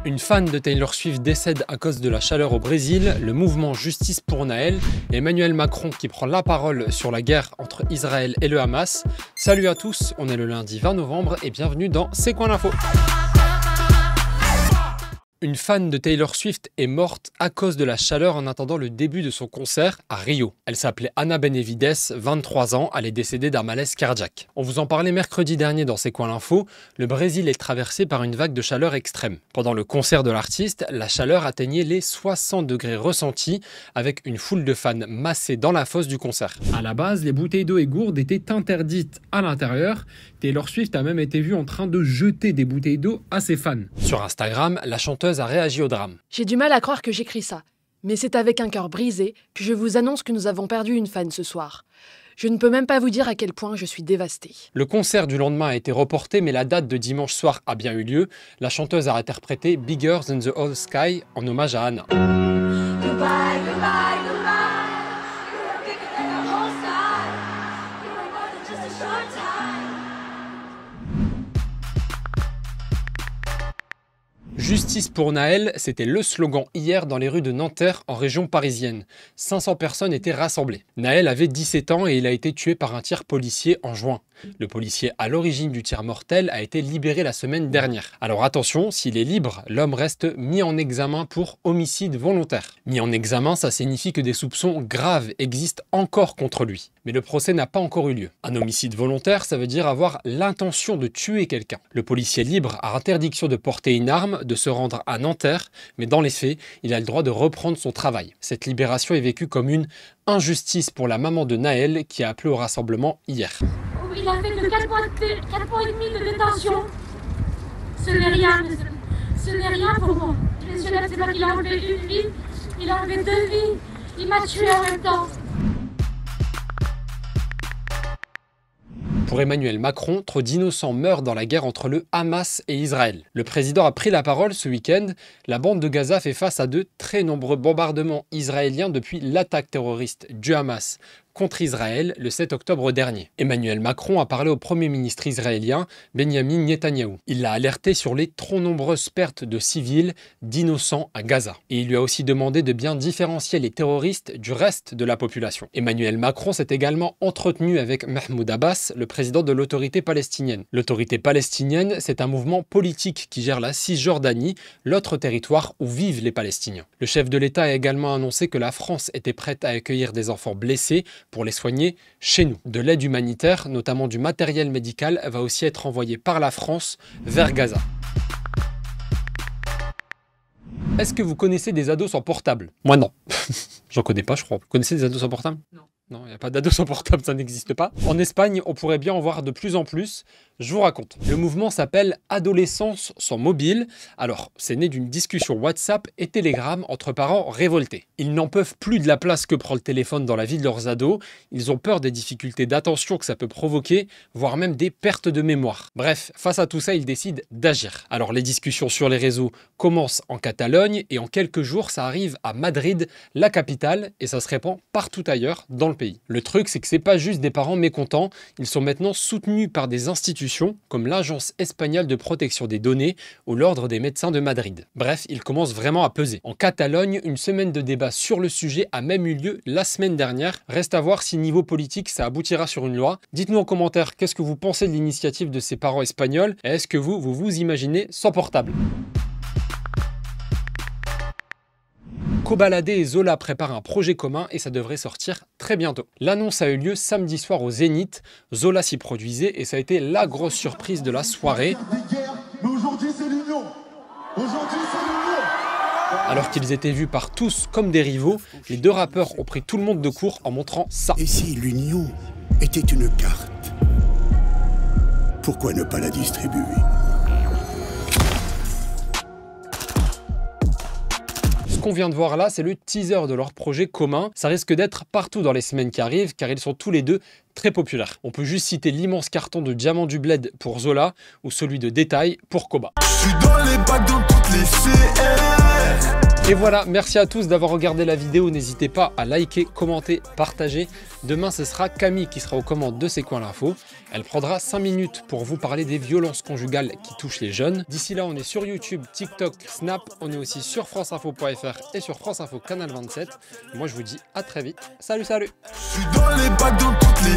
Une fan de Taylor Swift décède à cause de la chaleur au Brésil, le mouvement Justice pour Nahel, et Emmanuel Macron qui prend la parole sur la guerre entre Israël et le Hamas. Salut à tous, on est le lundi 20 novembre et bienvenue dans C'est quoi l'info ? Une fan de Taylor Swift est morte à cause de la chaleur en attendant le début de son concert à Rio. Elle s'appelait Anna Benevides, 23 ans, elle est décédée d'un malaise cardiaque. On vous en parlait mercredi dernier dans C'est quoi l'info, le Brésil est traversé par une vague de chaleur extrême. Pendant le concert de l'artiste, la chaleur atteignait les 60 degrés ressentis avec une foule de fans massés dans la fosse du concert. À la base, les bouteilles d'eau et gourdes étaient interdites à l'intérieur. Taylor Swift a même été vue en train de jeter des bouteilles d'eau à ses fans. Sur Instagram, la chanteuse a réagi au drame. J'ai du mal à croire que j'écris ça, mais c'est avec un cœur brisé que je vous annonce que nous avons perdu une fan ce soir. Je ne peux même pas vous dire à quel point je suis dévastée. Le concert du lendemain a été reporté, mais la date de dimanche soir a bien eu lieu. La chanteuse a interprété Bigger Than the Whole Sky en hommage à Anna. Goodbye, goodbye, goodbye. You are bigger than the whole sky. You are more than just a short time. Justice pour Nahel, c'était le slogan hier dans les rues de Nanterre en région parisienne. 500 personnes étaient rassemblées. Nahel avait 17 ans et il a été tué par un tir policier en juin. Le policier à l'origine du tir mortel a été libéré la semaine dernière. Alors attention, s'il est libre, l'homme reste mis en examen pour homicide volontaire. Mis en examen, ça signifie que des soupçons graves existent encore contre lui. Mais le procès n'a pas encore eu lieu. Un homicide volontaire, ça veut dire avoir l'intention de tuer quelqu'un. Le policier libre a interdiction de porter une arme, de se rendre à Nanterre, mais dans les faits, il a le droit de reprendre son travail. Cette libération est vécue comme une injustice pour la maman de Nahel qui a appelé au rassemblement hier. Il a fait que 4 mois et demi de détention. Ce n'est rien, ce n'est rien pour moi. Professionnel, c'est pas qu'il a enlevé une vie, il a enlevé 2 vies. Il m'a tué en même temps. Pour Emmanuel Macron, trop d'innocents meurent dans la guerre entre le Hamas et Israël. Le président a pris la parole ce week-end. La bande de Gaza fait face à de très nombreux bombardements israéliens depuis l'attaque terroriste du Hamas contre Israël le 7 octobre dernier. Emmanuel Macron a parlé au Premier ministre israélien Benjamin Netanyahou. Il l'a alerté sur les trop nombreuses pertes de civils, d'innocents à Gaza. Et il lui a aussi demandé de bien différencier les terroristes du reste de la population. Emmanuel Macron s'est également entretenu avec Mahmoud Abbas, le président de l'autorité palestinienne. L'autorité palestinienne, c'est un mouvement politique qui gère la Cisjordanie, l'autre territoire où vivent les Palestiniens. Le chef de l'État a également annoncé que la France était prête à accueillir des enfants blessés pour les soigner chez nous. De l'aide humanitaire, notamment du matériel médical, va aussi être envoyé par la France vers Gaza. Est-ce que vous connaissez des ados sans portable? Moi non. J'en connais pas, je crois. Vous connaissez des ados sans portable? Non. Non, il n'y a pas d'ados sans portable, ça n'existe pas. En Espagne, on pourrait bien en voir de plus en plus. Je vous raconte. Le mouvement s'appelle Adolescence sans mobile. Alors, c'est né d'une discussion WhatsApp et Telegram entre parents révoltés. Ils n'en peuvent plus de la place que prend le téléphone dans la vie de leurs ados. Ils ont peur des difficultés d'attention que ça peut provoquer, voire même des pertes de mémoire. Bref, face à tout ça, ils décident d'agir. Alors, les discussions sur les réseaux commencent en Catalogne et en quelques jours, ça arrive à Madrid, la capitale, et ça se répand partout ailleurs dans le pays. Le truc, c'est que c'est pas juste des parents mécontents, ils sont maintenant soutenus par des institutions comme l'Agence espagnole de protection des données ou l'Ordre des médecins de Madrid. Bref, ils commencent vraiment à peser. En Catalogne, une semaine de débat sur le sujet a même eu lieu la semaine dernière. Reste à voir si niveau politique, ça aboutira sur une loi. Dites-nous en commentaire qu'est-ce que vous pensez de l'initiative de ces parents espagnols et est-ce que vous imaginez sans portable? Kobalade et Zola préparent un projet commun et ça devrait sortir très bientôt. L'annonce a eu lieu samedi soir au Zénith. Zola s'y produisait et ça a été la grosse surprise de la soirée. Mais aujourd'hui c'est l'union. Aujourd'hui c'est l'union. Alors qu'ils étaient vus par tous comme des rivaux, les deux rappeurs ont pris tout le monde de court en montrant ça. Et si l'union était une carte, pourquoi ne pas la distribuer ? Ce qu'on vient de voir là, c'est le teaser de leur projet commun. Ça risque d'être partout dans les semaines qui arrivent, car ils sont tous les deux très populaires. On peut juste citer l'immense carton de Diamant du Bled pour Zola, ou celui de Détail pour Koba. Je suis dans les bacs dans toutes les CR. Et voilà, merci à tous d'avoir regardé la vidéo. N'hésitez pas à liker, commenter, partager. Demain, ce sera Camille qui sera aux commandes de C'est quoi l'info. Elle prendra 5 minutes pour vous parler des violences conjugales qui touchent les jeunes. D'ici là, on est sur YouTube, TikTok, Snap. On est aussi sur franceinfo.fr et sur France Info Canal 27. Moi, je vous dis à très vite. Salut, salut! Je suis dans les bacs dans toutes les